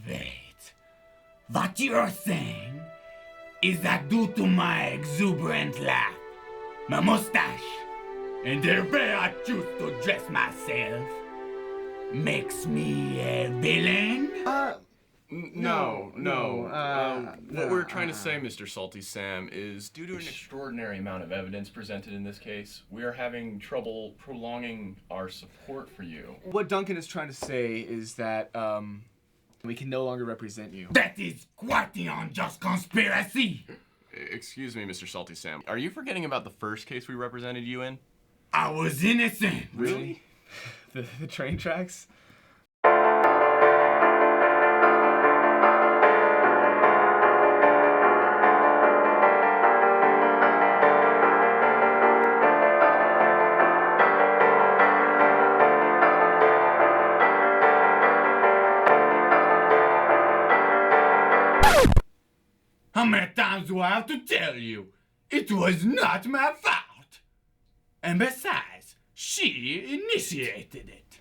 Wait. What you're saying is that due to my exuberant laugh, my mustache, and the way I choose to dress myself, makes me a villain? No. What we're trying to say, Mr. Salty Sam, is due to an extraordinary amount of evidence presented in this case, we are having trouble prolonging our support for you. What Duncan is trying to say is that we can no longer represent you. That is quite the unjust conspiracy. Excuse me, Mr. Salty Sam. Are you forgetting about the first case we represented you in? I was innocent. Really? the train tracks? How many times do I have to tell you? It was not my fault. And besides, she initiated it.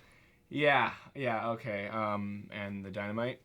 Yeah, okay. And the dynamite?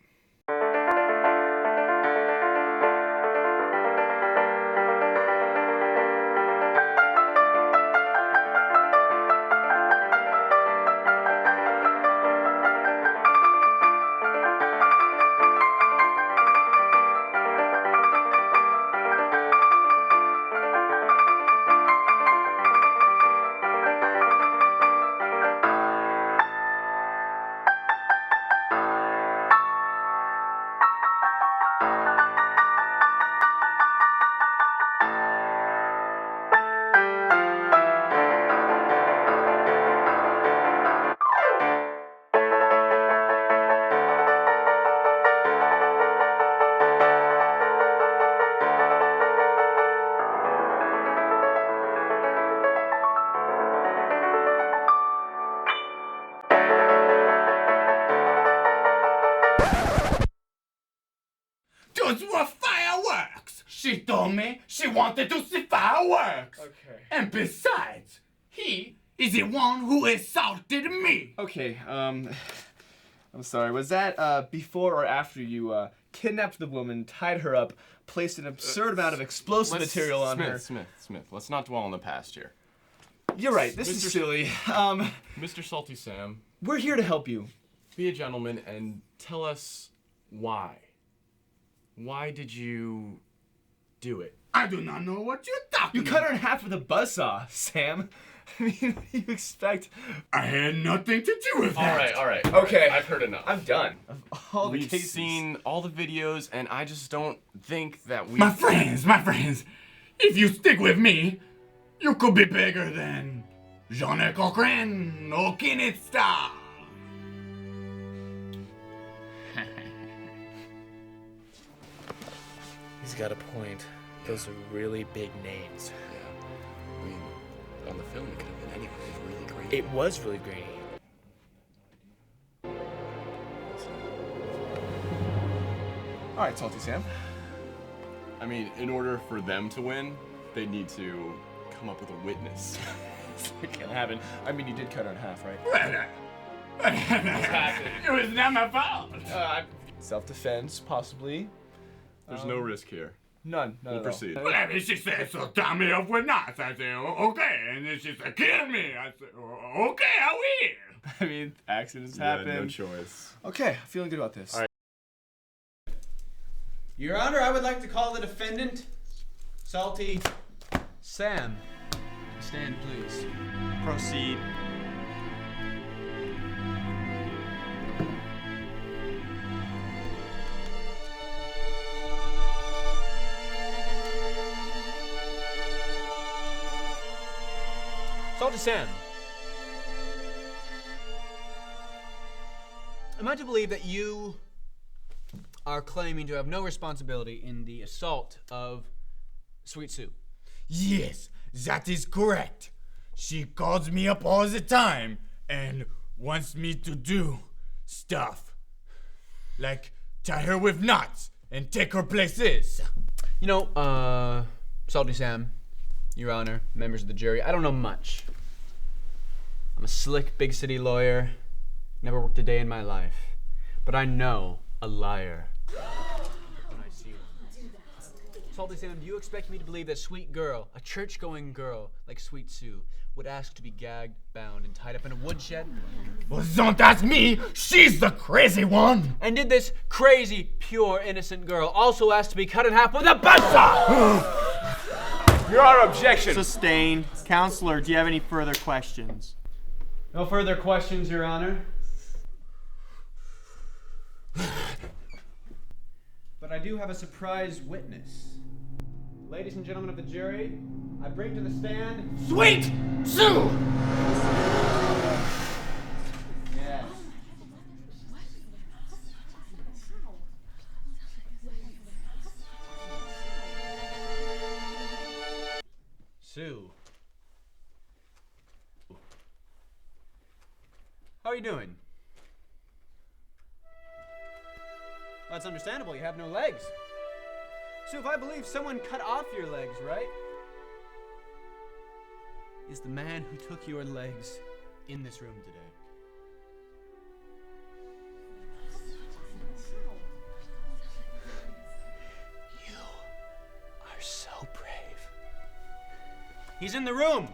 Those were fireworks! She told me she wanted to see fireworks! Okay. And besides, he is the one who assaulted me! Okay, I'm sorry. Was that before or after you kidnapped the woman, tied her up, placed an absurd amount of explosive material on her? Smith, let's not dwell on the past here. You're right, this is silly. Mr. Salty Sam, We're here to help you. be a gentleman and tell us why. Why did you do it? I do not know what you're talking You about. cut her in half with a buzzsaw, Sam. I mean, what do you expect? I had nothing to do with that. All right. Okay. I've heard enough. I'm done. Of all the We've cases. seen all the videos, and I just don't think that we... My friends, if you stick with me, you could be bigger than Jean-Luc Cochran or Kenneth Starr. He's got a point. Those are really big names. Yeah. I mean, on the film, it could have been anyone. It was really great. It was really great. All right, Salty Sam. I mean, in order for them to win, they need to come up with a witness. It can't happen. I mean, you did cut her in half, right? It was not my fault. Self-defense, possibly. There's no risk here. None. We'll proceed. Whatever she said, so tie me up with knots. I said, okay. And then she said, kill me. I said, okay, I will. I mean, accidents Yeah, happen. no choice. Okay, feeling good about this. All right. Your Honor, I would like to call the defendant, Salty Sam. Stand, please. Proceed. Salty Sam. Am I to believe that you are claiming to have no responsibility in the assault of Sweet Sue? Yes, that is correct. She calls me up all the time and wants me to do stuff. Like tie her with knots and take her places. You know, Salty Sam, Your Honor, members of the jury, I don't know much. I'm a slick, big city lawyer, never worked a day in my life. But I know a liar. When I see one. Salty Sam, do you expect me to believe that sweet girl, a church-going girl like Sweet Sue, would ask to be gagged, bound, and tied up in a woodshed? Well, don't ask me. She's the crazy one. And did this crazy, pure, innocent girl also ask to be cut in half with a buzzsaw? Your objection. Sustained. Counselor, do you have any further questions? No further questions, Your Honor. But I do have a surprise witness. Ladies and gentlemen of the jury, I bring to the stand Sweet Sue. Yes. Sue. How are you doing? Well, that's understandable. You have no legs. Sue, if I believe someone cut off your legs, right? Is the man who took your legs in this room today? You are so brave. He's in the room,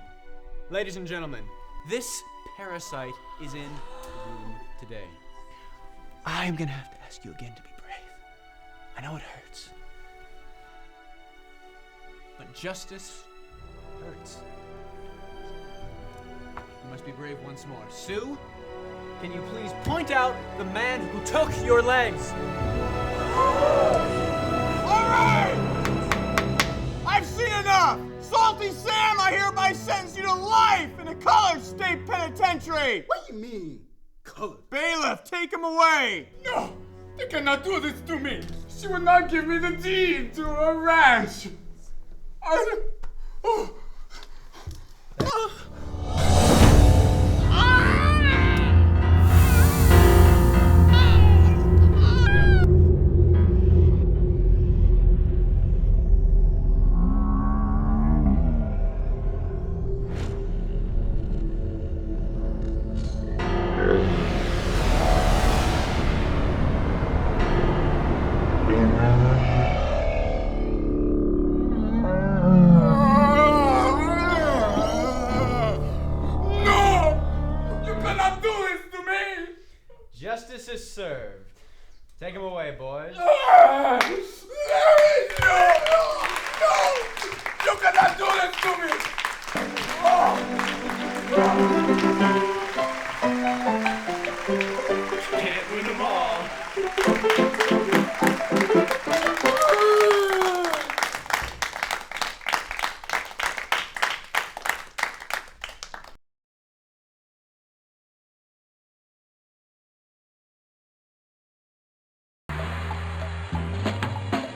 ladies and gentlemen. This parasite is in the room today. I'm gonna have to ask you again to be brave. I know it hurts. But justice hurts. You must be brave once more. Sue, can you please point out the man who took your legs? All right! I've seen enough! Salty Sam, I hereby sentence you to life in a colored state penitentiary! What do you mean, colored? Bailiff, take him away! No, they cannot do this to me. She would not give me the deed to her ranch. Justice is served. Take him away, boys. No! You cannot do this to me! Can't win them all.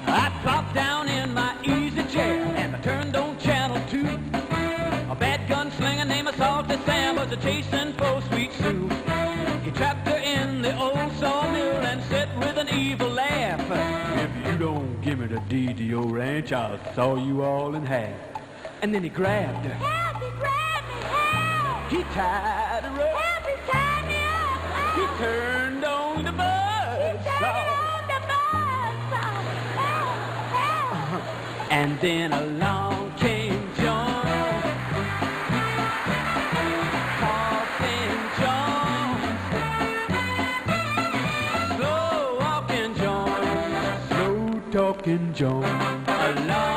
I dropped down in my easy chair and I turned on channel 2. A bad gunslinger named Salty Sam was a chasing for Sweet Sue. He trapped her in the old sawmill and said with an evil laugh, "If you don't give me the deed to your ranch, I'll saw you all in half." And then he grabbed her. Help! He grabbed me! Help! He tied her up. Help! He tied me up! Help! He turned on the buzzsaw. And then along came John, coughing John, slow walking John, slow talking John. Along